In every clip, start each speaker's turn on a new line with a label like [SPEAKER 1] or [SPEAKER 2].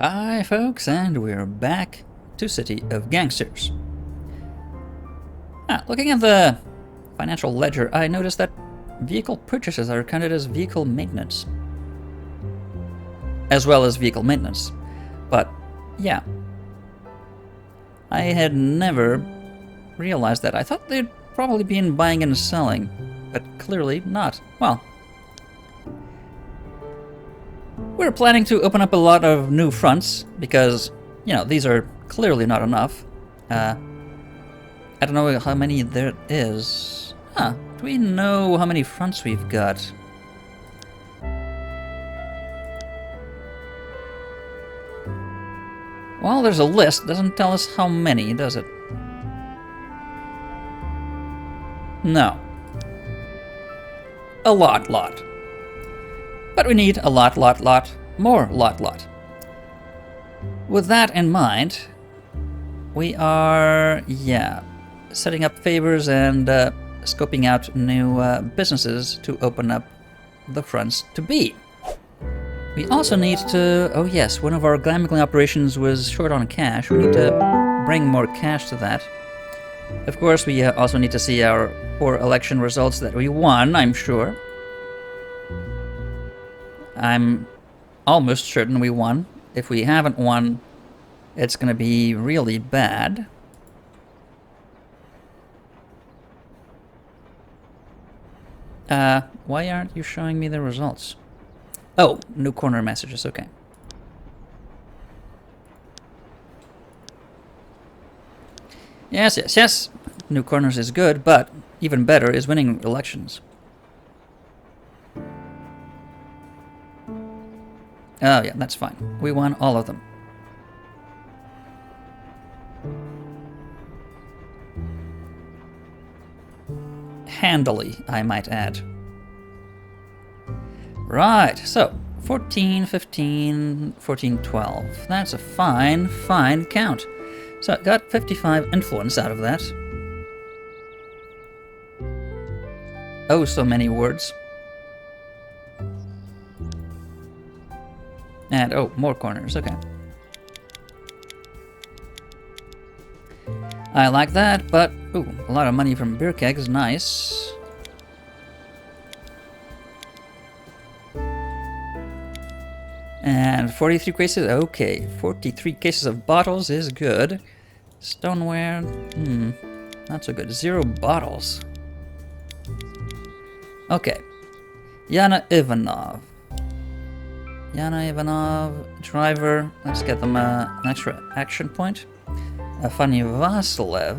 [SPEAKER 1] Hi folks, and we're back to City of Gangsters. Looking at the financial ledger, I noticed that vehicle purchases are counted as vehicle maintenance. As well as vehicle maintenance. But, yeah. I had never realized that. I thought they'd probably been buying and selling, but clearly not. Well, we're planning to open up a lot of new fronts because, these are clearly not enough. I don't know how many there is. Do we know how many fronts we've got? Well, there's a list. Doesn't tell us how many, does it? No. A lot. But we need a lot more lot. With that in mind, we are, setting up favors and scoping out new businesses to open up the fronts to be. We also need to, oh yes, one of our gambling operations was short on cash. We need to bring more cash to that. Of course, we also need to see our poor election results that we won, I'm sure. I'm almost certain we won. If we haven't won, it's going to be really bad. Why aren't you showing me the results? Oh, new corner messages, okay. Yes. New corners is good, but even better is winning elections. Oh yeah, that's fine. We won all of them. Handily, I might add. Right, so 14, 15, 14, 12. That's a fine count. So I got 55 influence out of that. Oh, so many words. And, oh, more corners, okay. I like that, but, ooh, a lot of money from beer kegs, nice. And 43 cases, okay. 43 cases of bottles is good. Stoneware, not so good. 0 bottles. Okay. Yana Ivanov, driver. Let's get them an extra action point. Fanny Vasilev.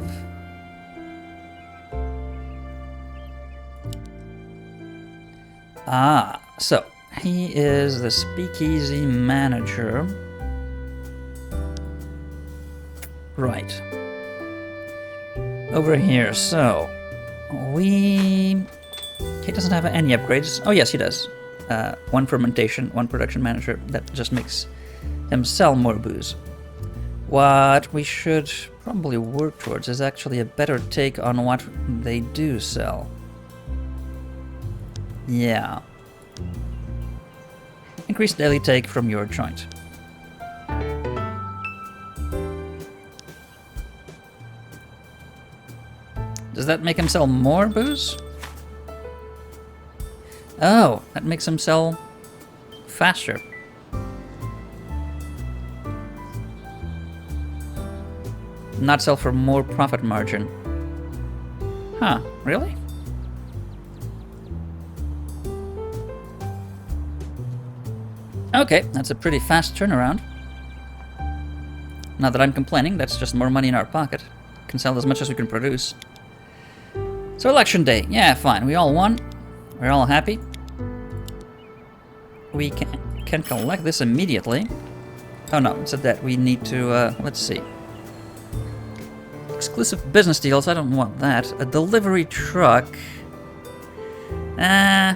[SPEAKER 1] So he is the speakeasy manager. Right. Over here, so he doesn't have any upgrades. Oh yes, he does. 1 fermentation, 1 production manager. That just makes him sell more booze. What we should probably work towards is actually a better take on what they do sell. Yeah. Increase daily take from your joint. Does that make him sell more booze? Oh, that makes him sell faster. Not sell for more profit margin. Huh, really? Okay, that's a pretty fast turnaround. Not that I'm complaining, that's just more money in our pocket. Can sell as much as we can produce. So election day, yeah, fine, we all won. We're all happy. We can collect this immediately. Oh no, it's a debt. We need to, let's see. Exclusive business deals, I don't want that. A delivery truck. I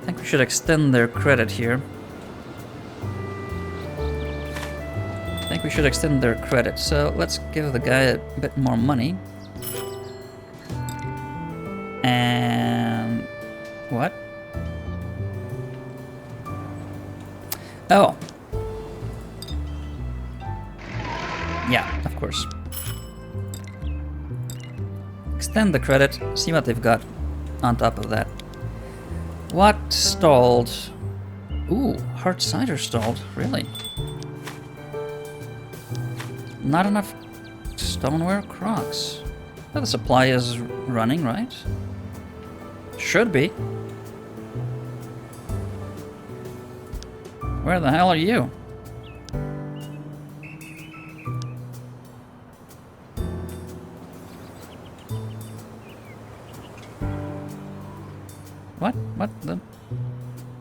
[SPEAKER 1] think we should extend their credit here. So let's give the guy a bit more money. And what? Oh, extend the credit, see what they've got on top of that. What stalled? Ooh, hard cider stalled. Really? Not enough stoneware crocs. Well, the supply is running, right? Should be. Where the hell are you?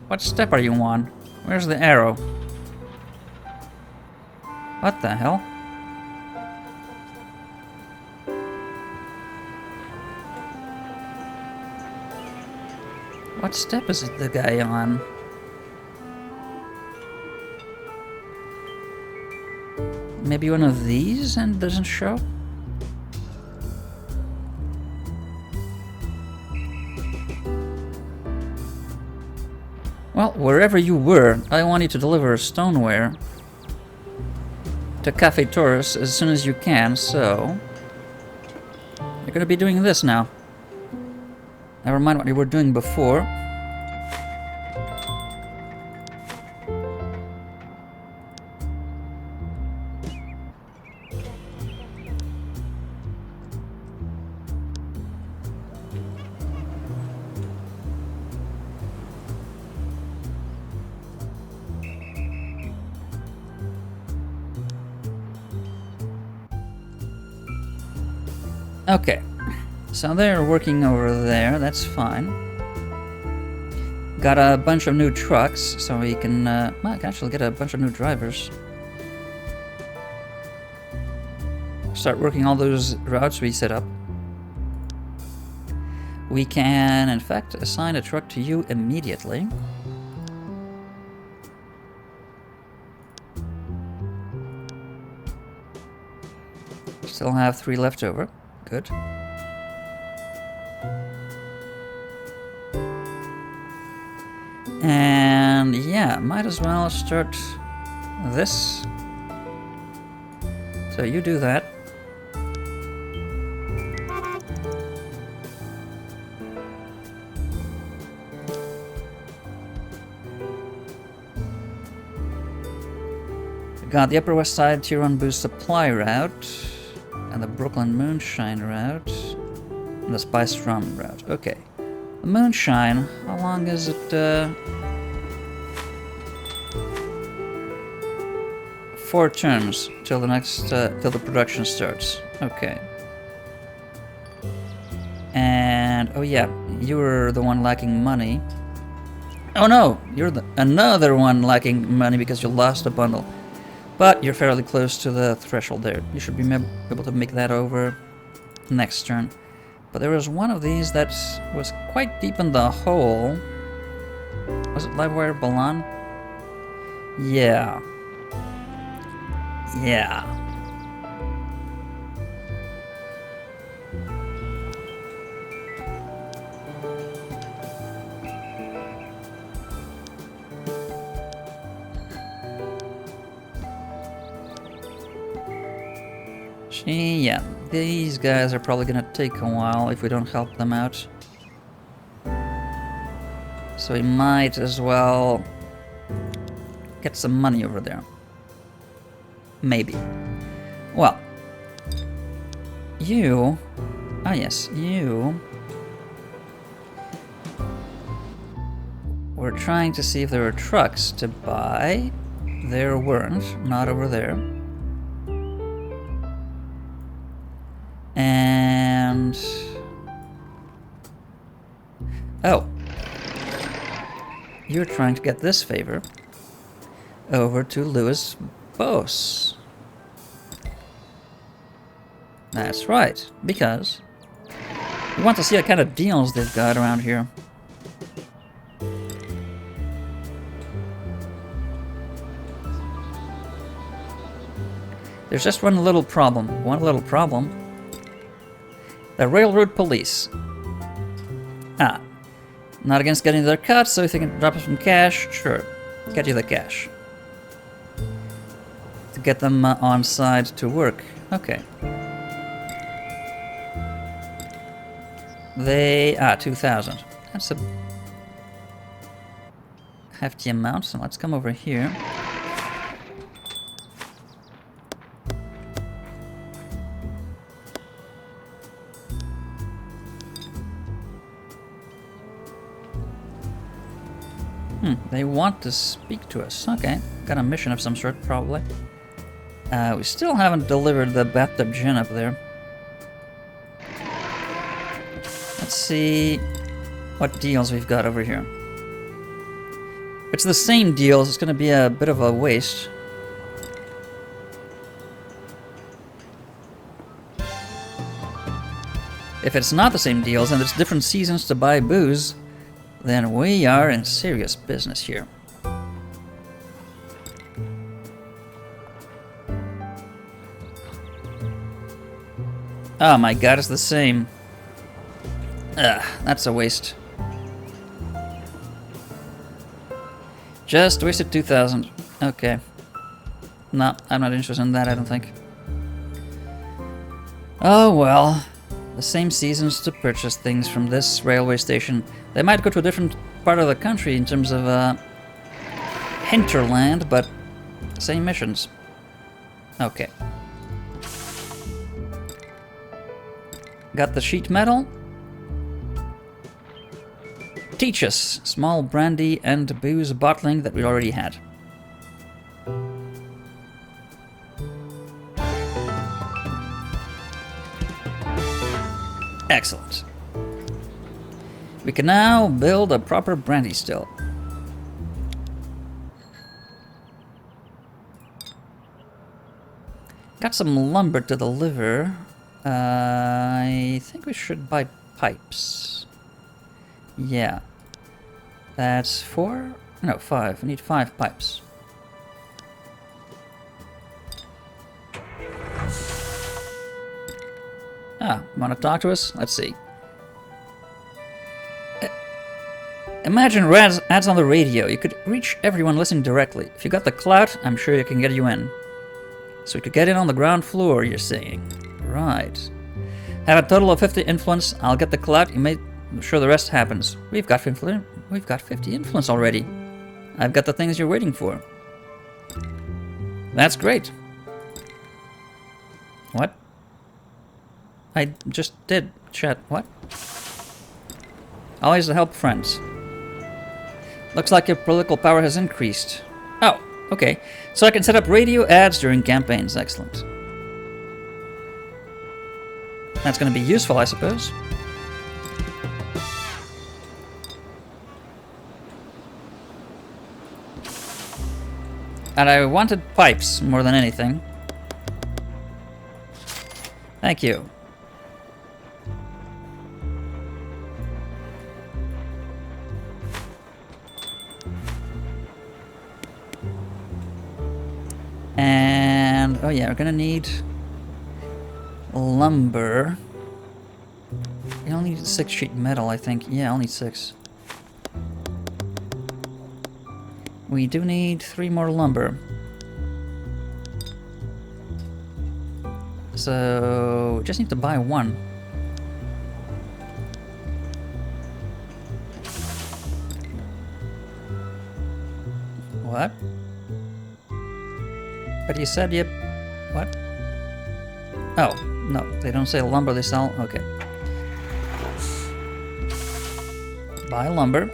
[SPEAKER 1] What step are you on? Where's the arrow? What the hell? What step is the guy on? Maybe one of these and doesn't show? Well, wherever you were, I want you to deliver stoneware to Cafe Taurus as soon as you can, so... You're gonna be doing this now. Never mind what you were doing before. Okay, so they're working over there, that's fine. Got a bunch of new trucks, so we can, well, I can actually get a bunch of new drivers. Start working all those routes we set up. We can, in fact, assign a truck to you immediately. Still have 3 left over. Good. And yeah, might as well start this. So you do that. Got the Upper West Side Tier 1 Boost Supply route. And the Brooklyn Moonshine route. And the Spice Rum route. Okay. The Moonshine, how long is it? 4 turns till the next, till the production starts. Okay. And, oh yeah, you were the one lacking money. Oh no, you're another one lacking money because you lost a bundle. But you're fairly close to the threshold there. You should be able to make that over next turn. But there was one of these that was quite deep in the hole. Was it Livewire Balan? Yeah. Yeah. Yeah, these guys are probably gonna take a while if we don't help them out. So we might as well get some money over there. Maybe. Well, you... Ah yes, you... We're trying to see if there were trucks to buy. There weren't, not over there. And... Oh. You're trying to get this favor over to Louis Bose. That's right, because we want to see what kind of deals they've got around here. There's just one little problem. The railroad police. Ah. Not against getting their cut, so if they can drop us some cash, sure. Get you the cash. To get them on side to work. Okay. They... 2,000. That's a hefty amount, so let's come over here. They want to speak to us. Okay, got a mission of some sort, probably. We still haven't delivered the bathtub gin up there. Let's see what deals we've got over here. If it's the same deals, it's going to be a bit of a waste. If it's not the same deals and it's different seasons to buy booze, then we are in serious business here. Oh my god, it's the same. Ugh, that's a waste. Just wasted 2,000. Okay. No, I'm not interested in that, I don't think. Oh well. The same seasons to purchase things from this railway station. They might go to a different part of the country in terms of hinterland, but same missions. Okay. Got the sheet metal. Teach us. Small brandy and booze bottling that we already had. Excellent. We can now build a proper brandy still. Got some lumber to deliver. I think we should buy pipes. Yeah. That's 4? No, 5. We need 5 pipes. Want to talk to us? Let's see. Imagine ads on the radio. You could reach everyone listening directly. If you got the clout, I'm sure you can get you in. So we could get in on the ground floor, you're saying. Right. Have a total of 50 influence. I'll get the clout. I'm sure the rest happens. We've got 50 influence already. I've got the things you're waiting for. That's great. What? I just did chat. What? Always to help friends. Looks like your political power has increased. Oh, okay. So I can set up radio ads during campaigns. Excellent. That's going to be useful, I suppose. And I wanted pipes more than anything. Thank you. And, oh yeah, we're gonna need lumber. You only need 6 sheet metal, I think. Yeah, I'll need 6. We do need 3 more lumber. So, we just need to buy 1. What? But you said you... What? Oh, no. They don't say lumber, they sell... Okay. Buy lumber.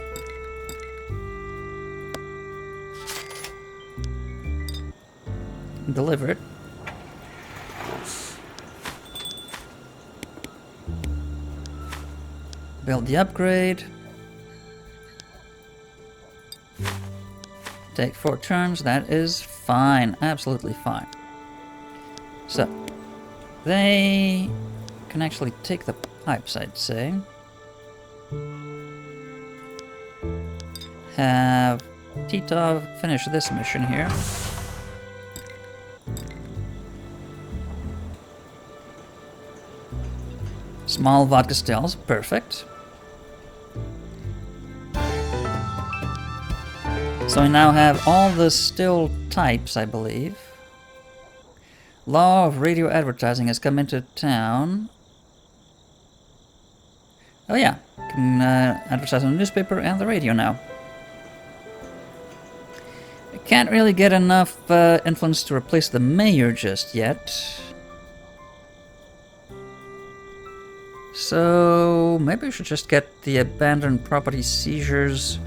[SPEAKER 1] Deliver it. Build the upgrade. Take 4 turns. That is fine. Absolutely fine. So, they can actually take the pipes, I'd say. Have Titov finish this mission here. Small vodka stills. Perfect. So we now have all the still types, I believe. Law of radio advertising has come into town. Oh yeah, can advertise on the newspaper and the radio now. I can't really get enough influence to replace the mayor just yet. So maybe we should just get the abandoned property seizures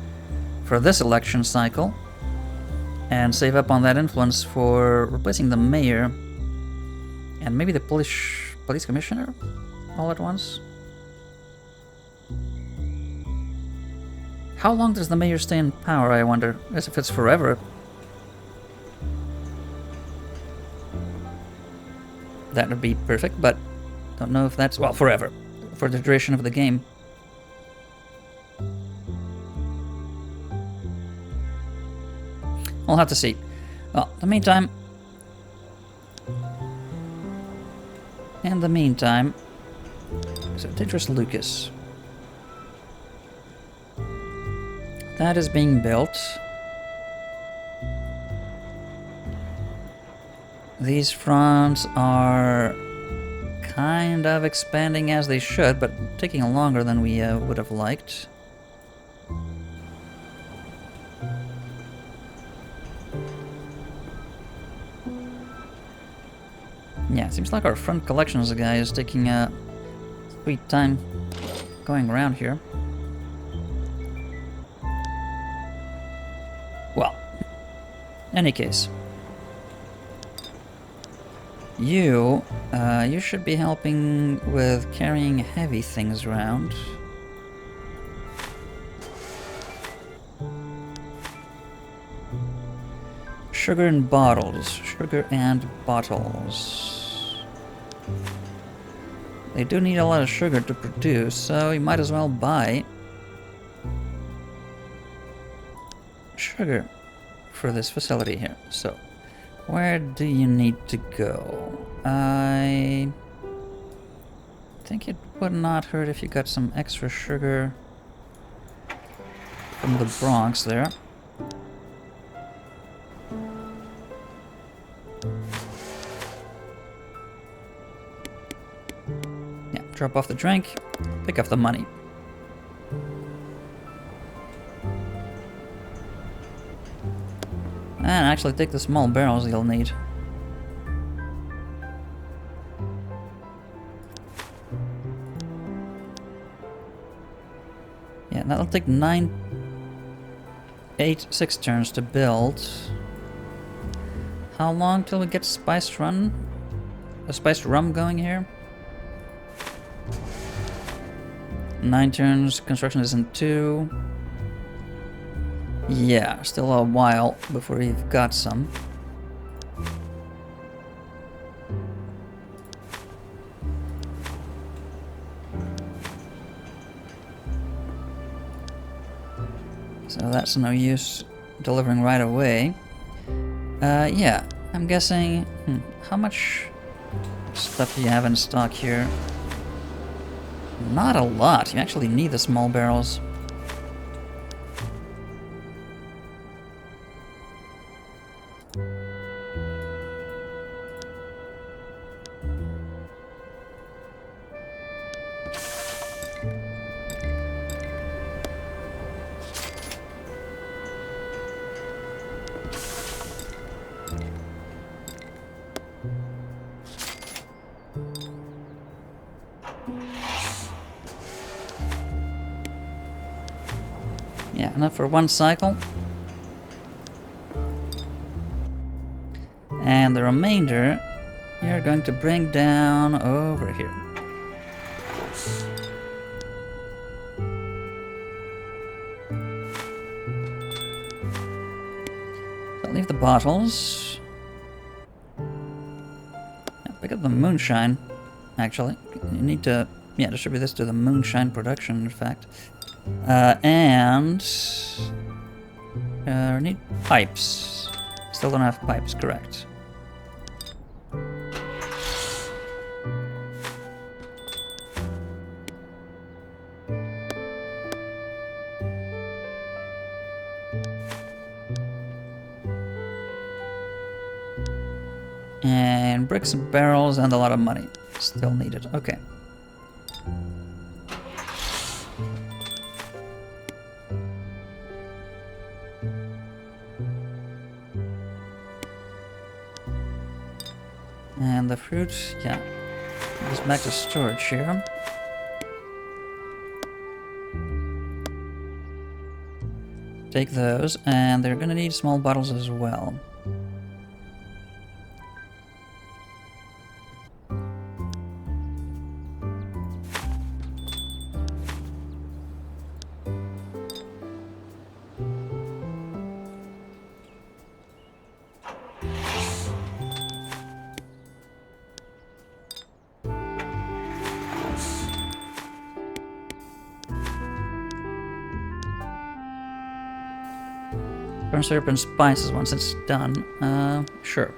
[SPEAKER 1] for this election cycle and save up on that influence for replacing the mayor and maybe the police commissioner all at once. How long does the mayor stay in power, I wonder? As if it's forever. That would be perfect, but don't know if that's, well, forever. For the duration of the game. We'll have to see. Well, in the meantime, so Dangerous Lucas. That is being built. These fronts are kind of expanding as they should, but taking longer than we would have liked. Yeah, it seems like our front collections guy is taking a sweet time going around here. Well, in any case, you should be helping with carrying heavy things around. Sugar and bottles. Sugar and bottles. They do need a lot of sugar to produce, so you might as well buy sugar for this facility here. So, where do you need to go? I think it would not hurt if you got some extra sugar from the Bronx there. Yeah, drop off the drink, pick up the money. And actually take the small barrels you'll need. Yeah, that'll take 6 turns to build. How long till we get spiced rum going here? 9 turns, construction is in 2. Yeah, still a while before we've got some. So that's no use delivering right away. Yeah, I'm guessing... how much stuff do you have in stock here? Not a lot. You actually need the small barrels. Yeah, enough for one cycle. And the remainder you're going to bring down over here. So leave the bottles. Yeah, pick up the moonshine, actually. You need to, distribute this to the moonshine production, in fact. And need pipes. Still don't have pipes, correct. And bricks and barrels and a lot of money. Still needed. Okay. And the fruit, yeah. Goes back to storage here. Take those, and they're gonna need small bottles as well. Corn syrup and spices once it's done. Sure.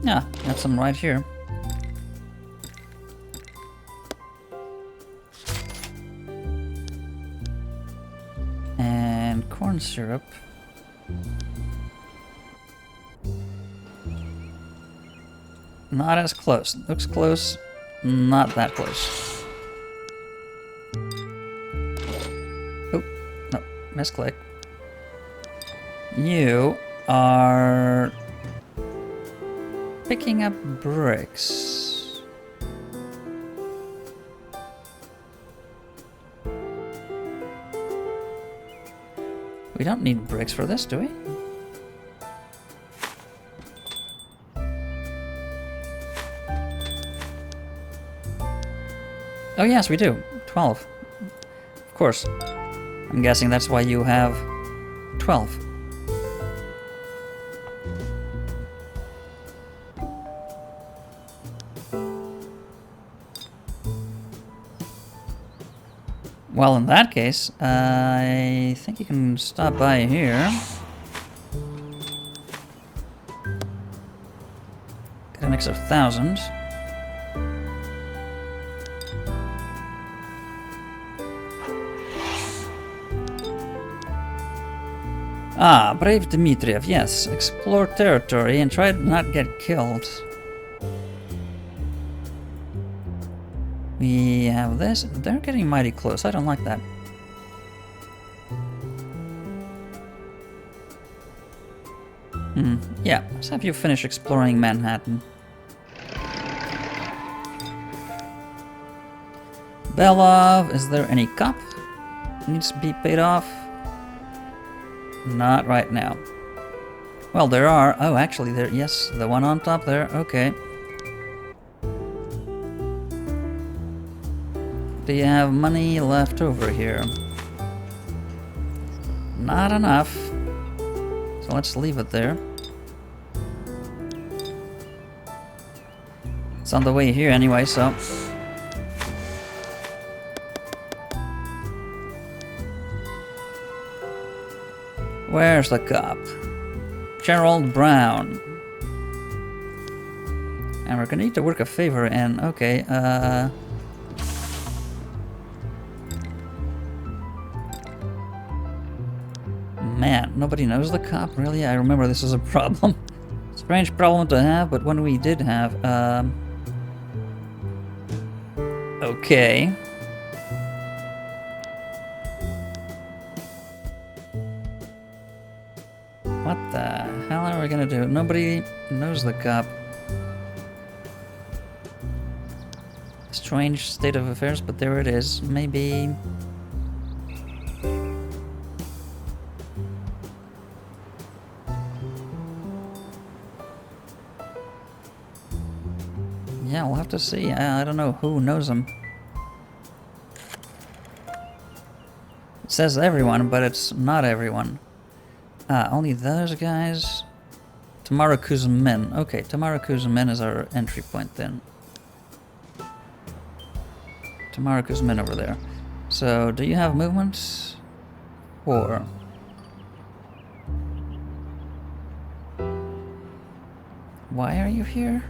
[SPEAKER 1] Yeah, got some right here. And corn syrup. Not as close. Looks close, not that close. Oh, no, misclick. You are picking up bricks. We don't need bricks for this, do we? Oh yes, we do. 12. Of course. I'm guessing that's why you have 12. Well, in that case, I think you can stop by here. Got an extra 1,000. Ah, brave Dmitriev, yes. Explore territory and try to not get killed. We have this. They're getting mighty close. I don't like that. Yeah, let's have you finish exploring Manhattan. Belov, is there any cop? Needs to be paid off? Not right now. Well, there are. Oh, actually, there. Yes, the one on top there. Okay. Do you have money left over here? Not enough. So let's leave it there. It's on the way here anyway, so. Where's the cop? Gerald Brown. And we're gonna need to work a favor and okay, man, nobody knows the cop, really? I remember this was a problem. Strange problem to have, but one we did have, okay. What the hell are we gonna do? Nobody knows the cop. Strange state of affairs, but there it is. Maybe... yeah, we'll have to see. I don't know who knows him. It says everyone, but it's not everyone. Only those guys? Tamara Kuzmin. Okay, Tamara Kuzmin is our entry point then. Tamara Kuzmin over there. So, do you have movement? Or... why are you here?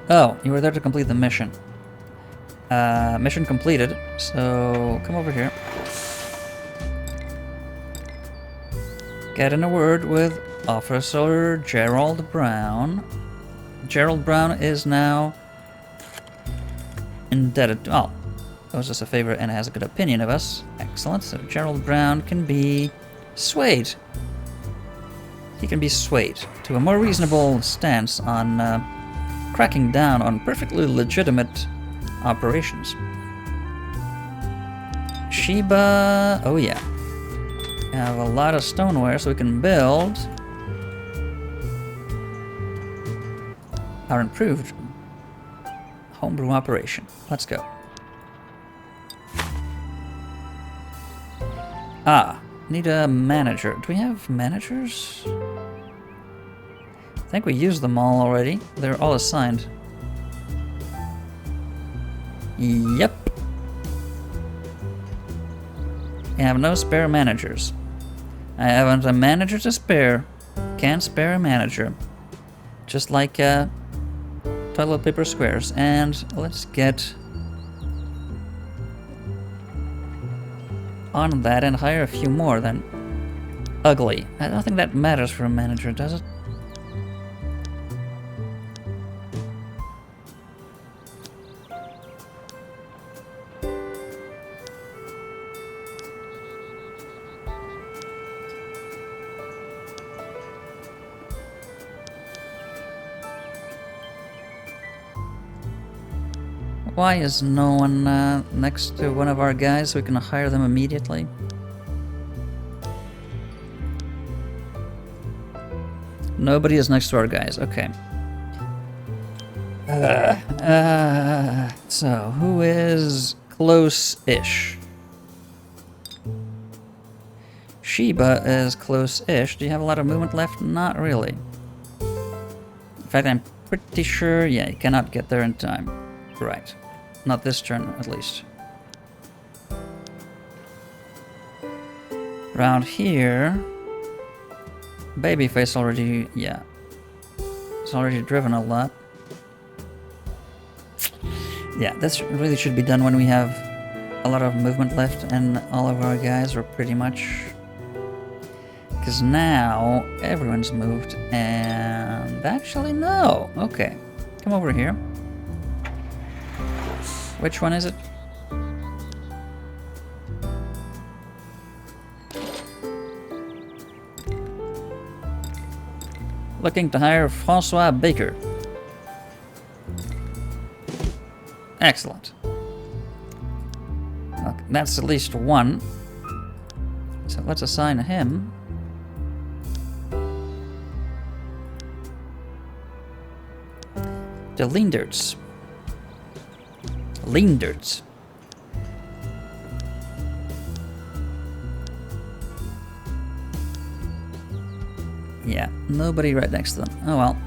[SPEAKER 1] Oh, you were there to complete the mission. Mission completed, so come over here. Get in a word with Officer Gerald Brown. Gerald Brown is now indebted to... Oh, owes us a favor and has a good opinion of us. Excellent. So Gerald Brown can be swayed. He can be swayed to a more reasonable stance on cracking down on perfectly legitimate operations. Sheba... Oh yeah. We have a lot of stoneware, so we can build our improved homebrew operation. Let's go. Ah, need a manager. Do we have managers? I think we used them all already. They're all assigned. Yep. I have no spare managers. I haven't a manager to spare. Can't spare a manager. Just like toilet paper squares. And let's get on that and hire a few more then. Ugly. I don't think that matters for a manager, does it? Why is no one next to one of our guys so we can hire them immediately? Nobody is next to our guys, okay. So, who is close-ish? Sheba is close-ish. Do you have a lot of movement left? Not really. In fact, I'm pretty sure, yeah, you cannot get there in time. Right. Not this turn, at least. Around here... Babyface already... yeah. It's already driven a lot. Yeah, this really should be done when we have a lot of movement left and all of our guys are pretty much... Because now everyone's moved and... Actually, no! Okay. Come over here. Which one is it? Looking to hire Francois Baker. Excellent. Okay, that's at least one. So let's assign him. The Linderts. Linderts. Yeah, nobody right next to them. Oh well.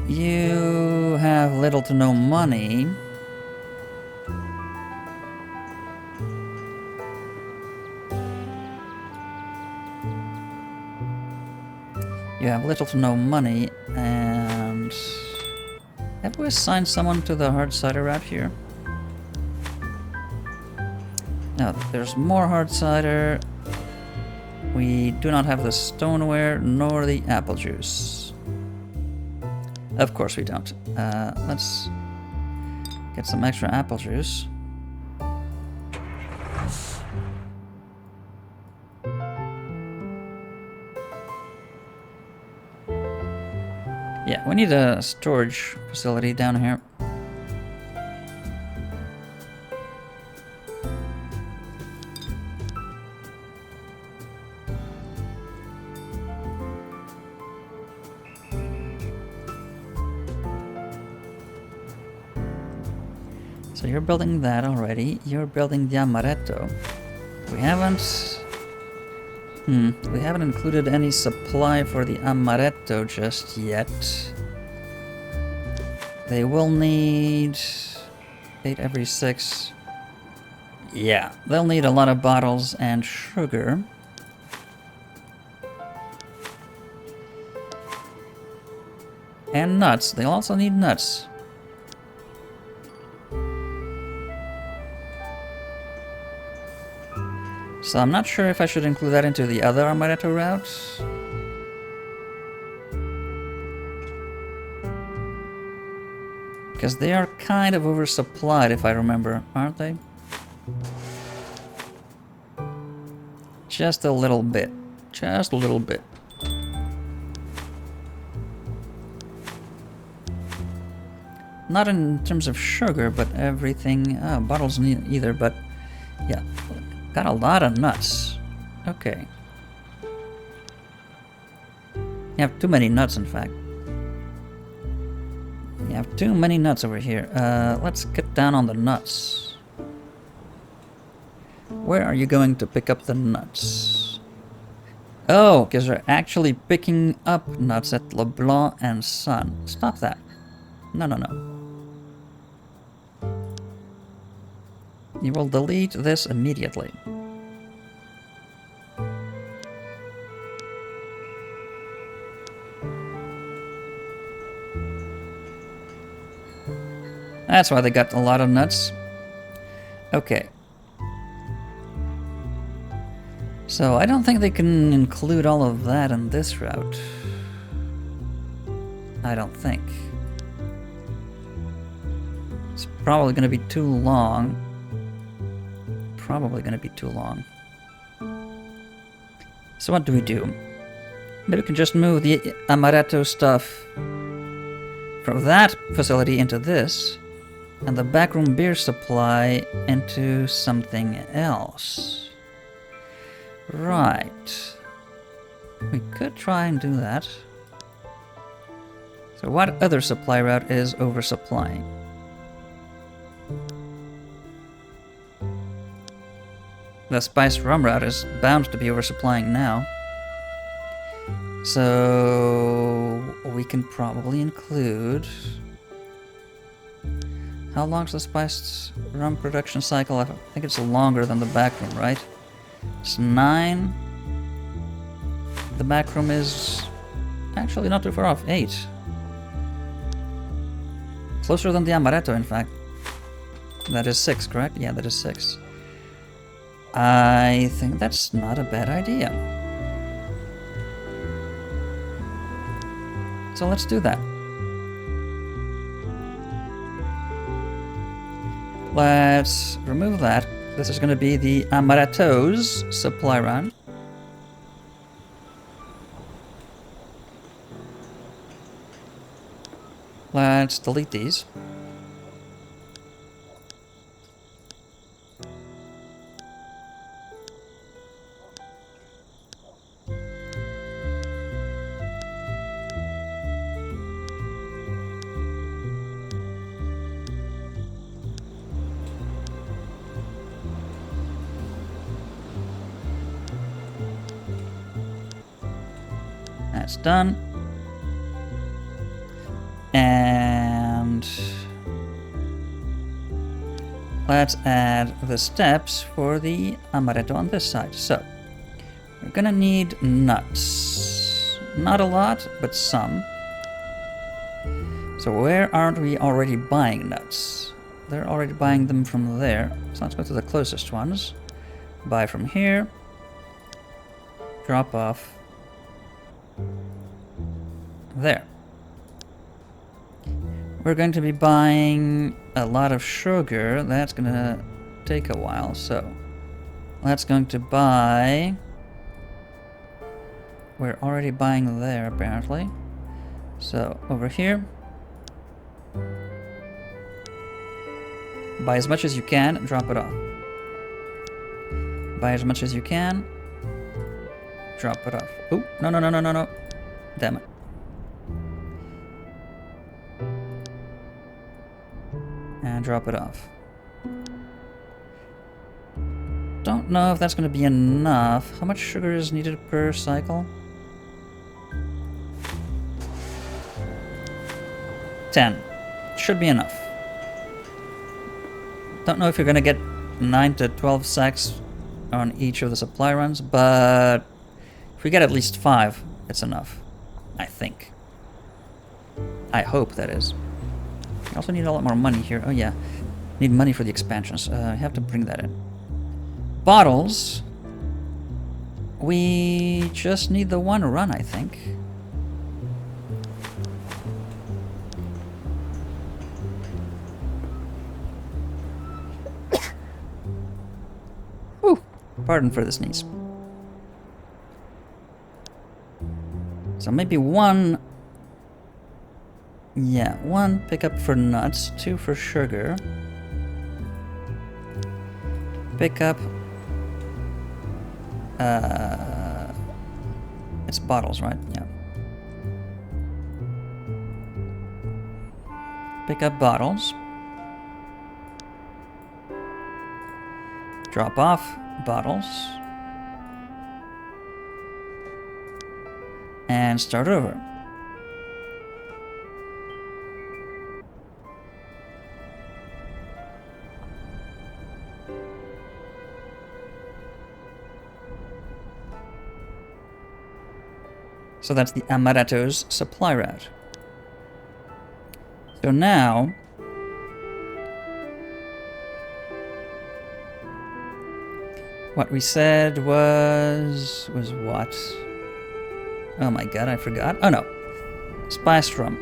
[SPEAKER 1] You have little to no money. You have little to no money, and... Have we assigned someone to the hard cider route here? No, there's more hard cider. We do not have the stoneware nor the apple juice. Of course we don't. Let's get some extra apple juice. Yeah, we need a storage facility down here. So you're building that already. You're building the amaretto. We haven't... we haven't included any supply for the amaretto just yet. They will need 8 every 6. Yeah, they'll need a lot of bottles and sugar. And nuts. They'll also need nuts. So I'm not sure if I should include that into the other amaretto route. Because they are kind of oversupplied, if I remember, aren't they? Just a little bit. Just a little bit. Not in terms of sugar, but everything. Bottles either, but yeah. Got a lot of nuts. Okay. You have too many nuts, in fact. You have too many nuts over here. Let's get down on the nuts. Where are you going to pick up the nuts? Oh, because they're actually picking up nuts at LeBlanc and Son. Stop that. No, no, no. You will delete this immediately. That's why they got a lot of nuts. Okay. So I don't think they can include all of that in this route. I don't think. It's probably going to be too long. Probably going to be too long. So what do we do? Maybe we can just move the amaretto stuff from that facility into this, and the backroom beer supply into something else. Right. We could try and do that. So what other supply route is oversupplying? The spiced rum route is bound to be oversupplying now. So we can probably include... How long's the spiced rum production cycle? I think it's longer than the backroom, right? It's 9. The backroom is actually not too far off, 8. Closer than the amaretto, in fact. That is 6, correct? Yeah, that is 6. I think that's not a bad idea. So let's do that. Let's remove that. This is going to be the amaretto's supply run. Let's delete these. That's done. And let's add the steps for the amaretto on this side. So we're gonna need nuts. Not a lot, but some. So where aren't we already buying nuts? They're already buying them from there. So let's go to the closest ones. Buy from here. Drop off. There. We're going to be buying a lot of sugar. That's gonna take a while, so that's going to buy... We're already buying there, apparently. So, over here. Buy as much as you can, drop it off. Buy as much as you can. Drop it off. Oh, no, no, no, no, no, no. Damn it. And drop it off. Don't know if that's going to be enough. How much sugar is needed per cycle? 10. Should be enough. Don't know if you're going to get 9 to 12 sacks on each of the supply runs, but if we get at least 5, it's enough. I think. I hope, that is. I also need a lot more money here. Oh yeah, need money for the expansions. I have to bring that in. Bottles. We just need the one run, I think. Pardon for the sneeze. So maybe one... Yeah, one pickup for nuts, 2 for sugar. Pickup... It's bottles, right? Yeah. Pick up bottles. Drop off bottles. And start over. So that's the Amaretto's supply route. So now, what we said was what? Oh my god, I forgot. Oh no, spiced rum.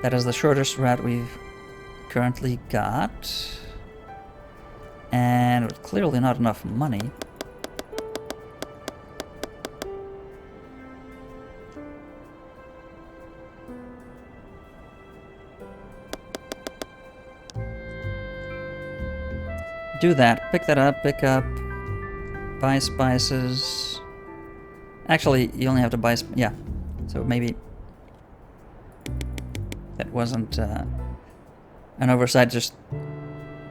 [SPEAKER 1] That is the shortest route we've currently got, and with clearly not enough money. Do that. Pick that up. Pick up. Buy spices. Actually, you only have to buy... yeah. So maybe... that wasn't an oversight, just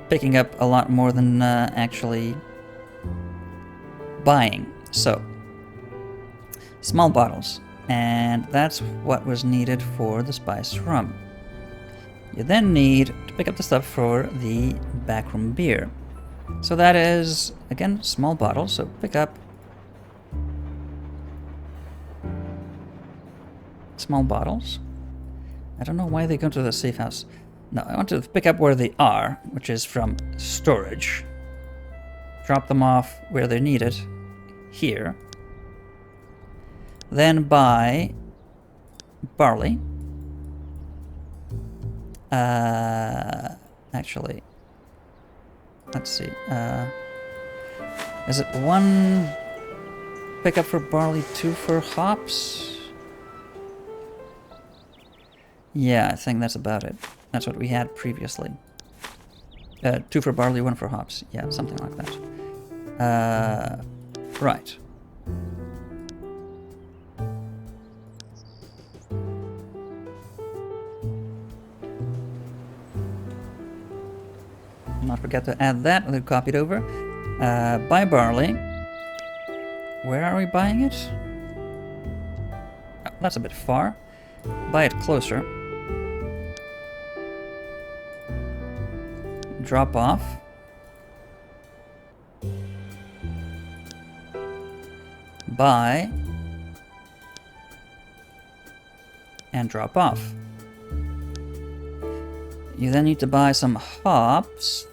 [SPEAKER 1] picking up a lot more than actually buying. So, small bottles. And that's what was needed for the spiced rum. You then need to pick up the stuff for the backroom beer. So that is, again, small bottles, so pick up small bottles. I don't know why they go to the safe house. No, I want to pick up where they are, which is from storage. Drop them off where they're needed, here. Then buy barley. Actually... let's see. Is it 1 pickup for barley, 2 for hops? Yeah, I think that's about it. That's what we had previously. 2 for barley, 1 for hops. Yeah, something like that. Right. Not forget to add that, we'll copy it over. Buy barley. Where are we buying it? Oh, that's a bit far. Buy it closer. Drop off. Buy. And drop off. You then need to buy some hops.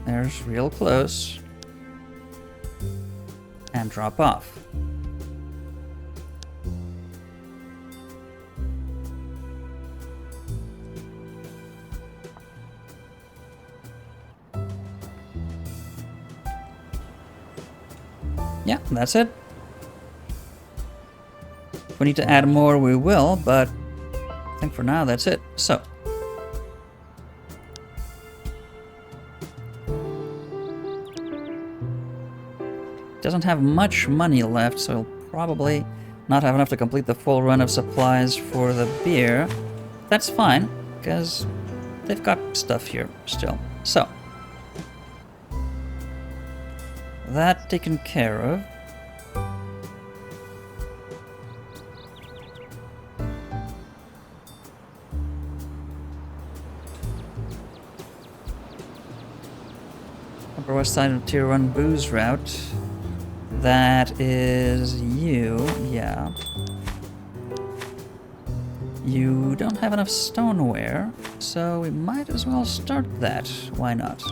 [SPEAKER 1] There's real close. And drop off. Yeah, that's it. If we need to add more, we will, but I think for now that's it. So. Doesn't have much money left, so he'll probably not have enough to complete the full run of supplies for the beer. That's fine, because they've got stuff here still. So. That taken care of. Upper west side of Tier 1 booze route. That is you, yeah. You don't have enough stoneware, so we might as well start that. Why not?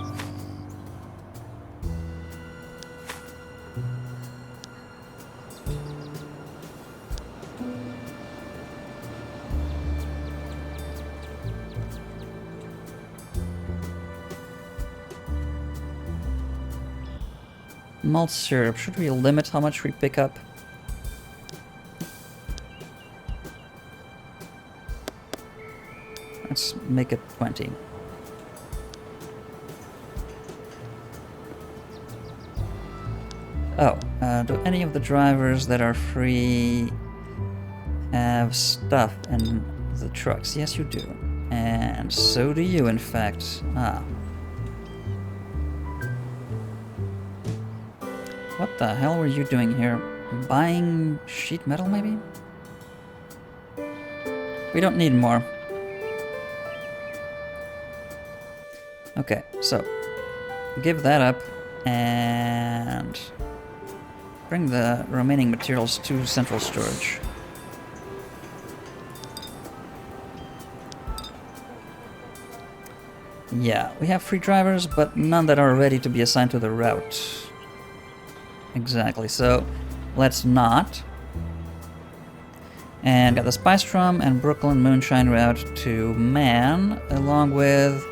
[SPEAKER 1] malt syrup. Should we limit how much we pick up? Let's make it 20. Oh, do any of the drivers that are free have stuff in the trucks? Yes, you do. And so do you, in fact. Ah. What the hell were you doing here? Buying sheet metal, maybe? We don't need more. Okay, so give that up and bring the remaining materials to central storage. Yeah, we have free drivers, but none that are ready to be assigned to the route. Exactly, so let's not. And got the Spice Drum and Brooklyn Moonshine route to man, along with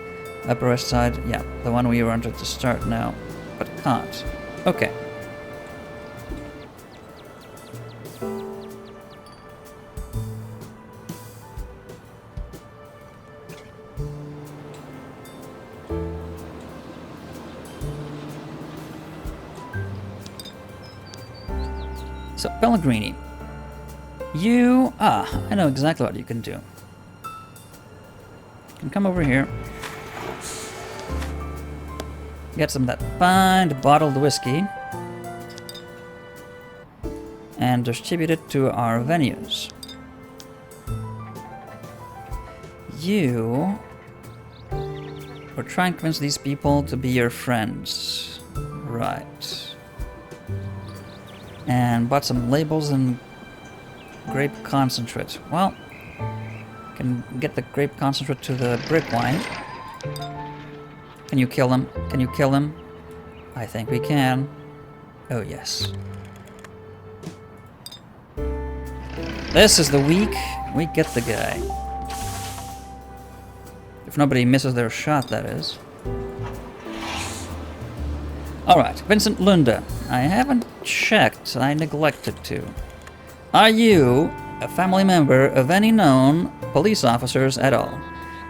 [SPEAKER 1] Upper West Side, yeah, the one we wanted to start now, but can't. Okay. So, Pellegrini, you... I know exactly what you can do. You can come over here, get some of that fine bottled whiskey, and distribute it to our venues. You were trying to convince these people to be your friends. Right. And bought some labels and grape concentrate. Well, can get the grape concentrate to the brick wine. Can you kill him? Can you kill him? I think we can. Oh, yes. This is the week we get the guy. If nobody misses their shot, that is. Alright, Vincent Lunda. I haven't checked. I neglected to. Are you a family member of any known police officers at all?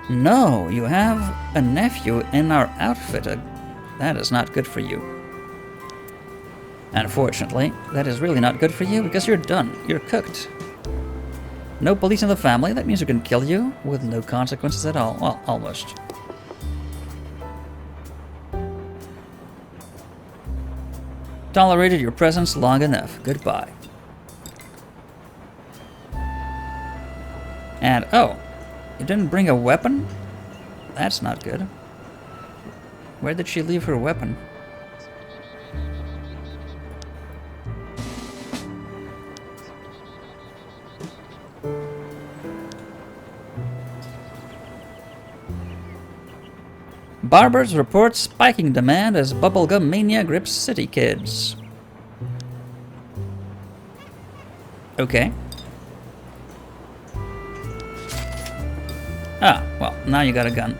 [SPEAKER 1] No, you have a nephew in our outfit. That is not good for you. Unfortunately, that is really not good for you because you're done. You're cooked. No police in the family, that means we can kill you with no consequences at all. Well, almost. Tolerated your presence long enough. Goodbye. And, oh, you didn't bring a weapon? That's not good. Where did she leave her weapon? Barbers report spiking demand as bubblegum mania grips city kids. Okay. Ah, well, now you got a gun.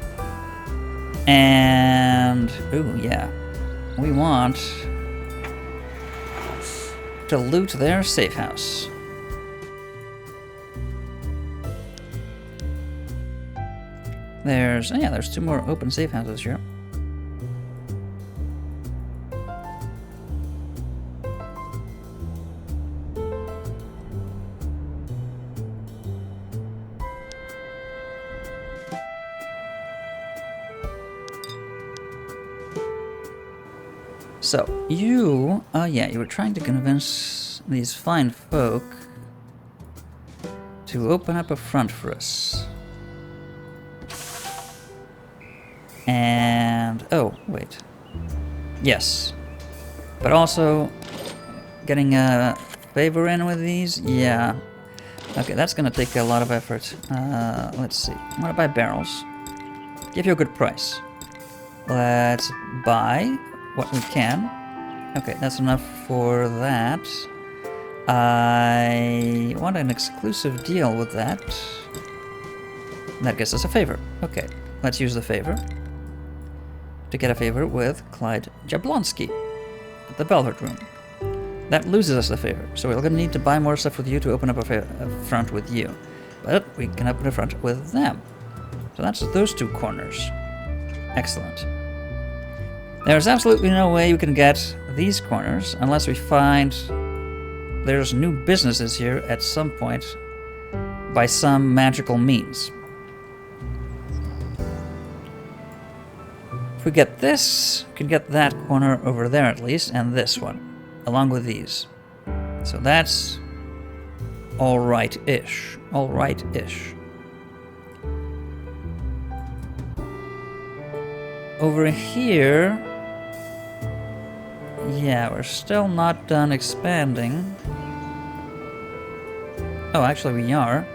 [SPEAKER 1] And... ooh, yeah. We want to loot their safe house. There's two more open safe houses here. So, you were trying to convince these fine folk to open up a front for us. And, oh, wait. Yes. But also, getting a favor in with these? Yeah. Okay, that's gonna take a lot of effort. Let's see. I'm gonna buy barrels. Give you a good price. Let's buy what we can. Okay, that's enough for that. I want an exclusive deal with that. That gets us a favor. Okay, let's use the favor to get a favor with Clyde Jablonski. the Belhard room. That loses us a favor, so we're gonna need to buy more stuff with you to open up a front with you. But we can open a front with them. So that's those two corners. Excellent. There's absolutely no way we can get these corners unless we find there's new businesses here at some point by some magical means. If we get this, we can get that corner over there at least, and this one, along with these. So that's alright-ish. Alright-ish. Over here... yeah, we're still not done expanding. Oh, actually we are.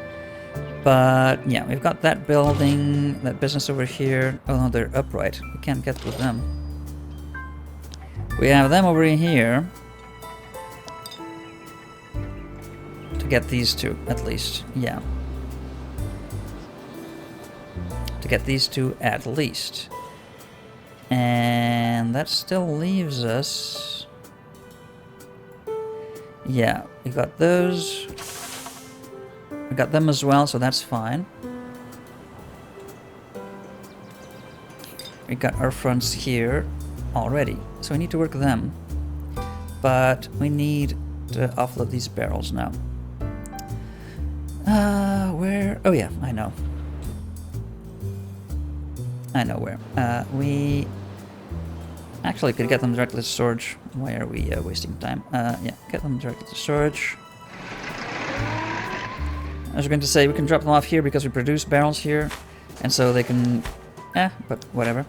[SPEAKER 1] But, yeah, we've got that building, that business over here. Oh no, they're upright. We can't get with them. We have them over here. To get these two, at least. Yeah. To get these two, at least. And that still leaves us... yeah, we got those. We got them as well, so that's fine. We got our fronts here already, so we need to work them. But we need to offload these barrels now. Where? Oh yeah, I know. I know where. We actually could get them directly to storage. Why are we wasting time? Yeah, get them directly to storage. I was going to say we can drop them off here because we produce barrels here, and so they can... but whatever.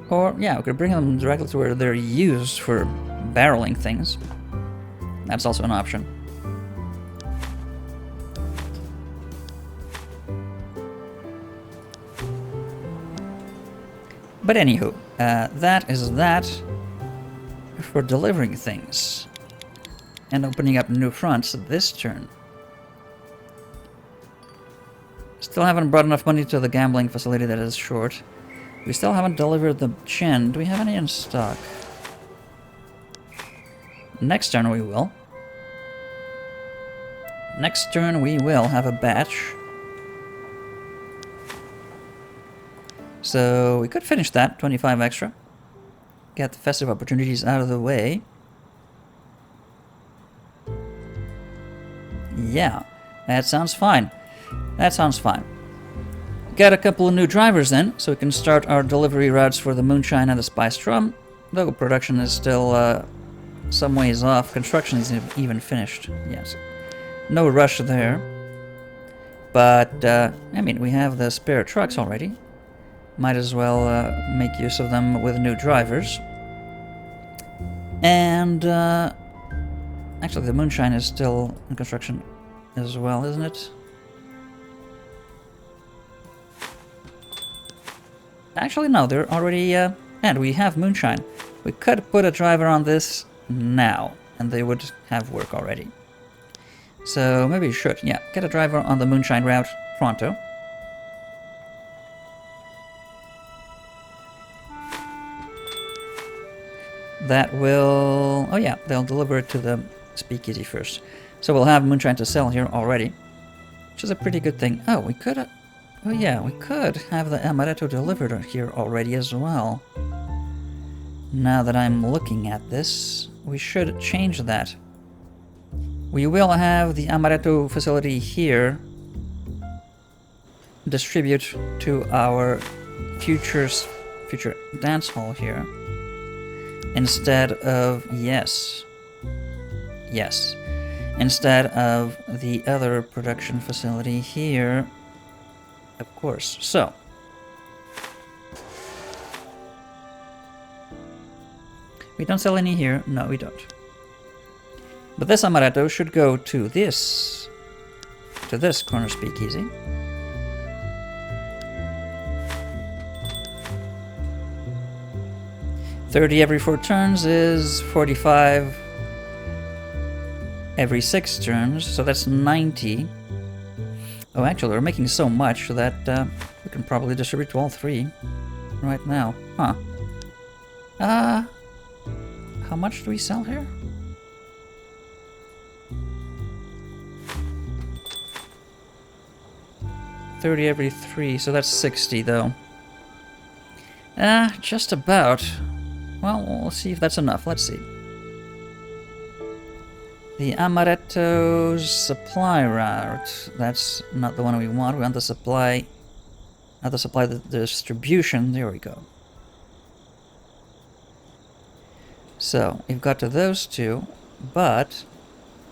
[SPEAKER 1] Or, yeah, we could bring them directly to where they're used for barreling things. That's also an option. But anywho, that is that for delivering things and opening up new fronts this turn. Still haven't brought enough money to the gambling facility that is short. We still haven't delivered the gin. Do we have any in stock? Next turn we will. Next turn we will have a batch. So we could finish that, 25 extra. Get the festive opportunities out of the way. Yeah, that sounds fine. That sounds fine. Got a couple of new drivers then, so we can start our delivery routes for the moonshine and the spiced rum. Though production is still some ways off. Construction isn't even finished. Yes. No rush there. But, I mean, we have the spare trucks already. Might as well make use of them with new drivers. And, actually the moonshine is still in construction as well, isn't it? Actually, no, they're already, and we have moonshine. We could put a driver on this now, and they would have work already. So maybe we should, yeah, get a driver on the moonshine route pronto. That will... oh yeah, they'll deliver it to the speakeasy first. So we'll have moonshine to sell here already, which is a pretty good thing. Oh, we could... oh yeah, we could have the amaretto delivered here already as well. Now that I'm looking at this, we should change that. We will have the amaretto facility here distribute to our future dance hall here. Instead of, yes, instead of the other production facility here, of course. So, we don't sell any here. No, we don't. But this amaretto should go to this corner speakeasy. $30 every 4 turns is 45. every 6 turns, so that's 90. Oh, actually, we're making so much that we can probably distribute to all 3 right now. Huh. How much do we sell here? $30 every 3, so that's 60 though. Just about. Well, we'll see if that's enough. Let's see. The Amaretto's supply route. That's not the one we want. We want the supply... Not the supply, the distribution. There we go. So, we've got to those 2, but...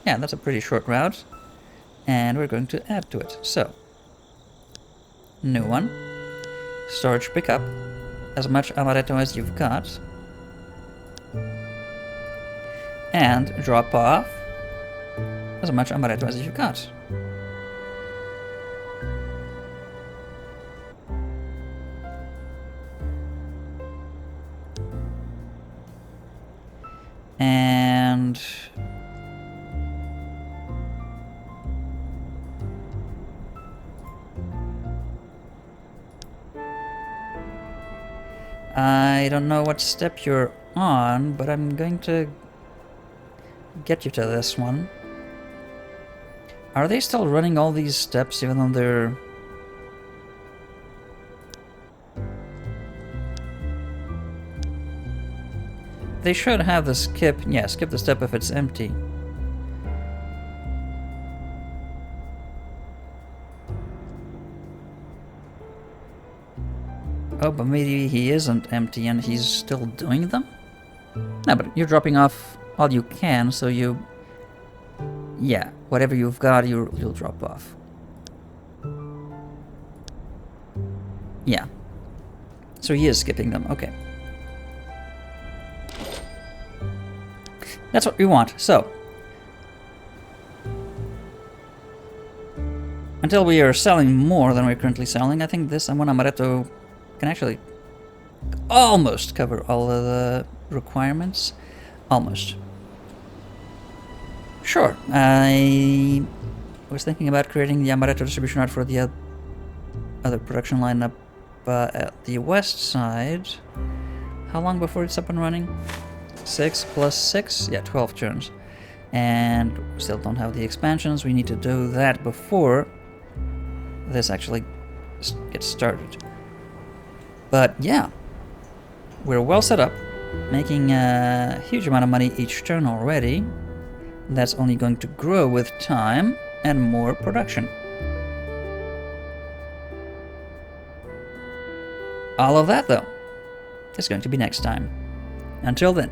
[SPEAKER 1] Yeah, that's a pretty short route. And we're going to add to it. So, new one. Storage pickup. As much Amaretto as you've got. And drop off as much Amaretto as you've got. And I don't know what step you're on, but I'm going to get you to this one. Are they still running all these steps even though they're... They should have the skip... Yeah, skip the step if it's empty. Oh, but maybe he isn't empty and he's still doing them? No, but you're dropping off all you can, so you... Yeah, whatever you've got, you'll drop off. Yeah. So he is skipping them, okay. That's what we want, so. Until we are selling more than we're currently selling, I think this one Amaretto can actually almost cover all of the requirements. Almost. Sure, I was thinking about creating the Amaretto distribution route for the other production line up at the west side. How long before it's up and running? 6 plus 6? Yeah, 12 turns. And we still don't have the expansions. We need to do that before this actually gets started. But yeah, we're well set up, making a huge amount of money each turn already. That's only going to grow with time and more production. All of that, though, is going to be next time. Until then.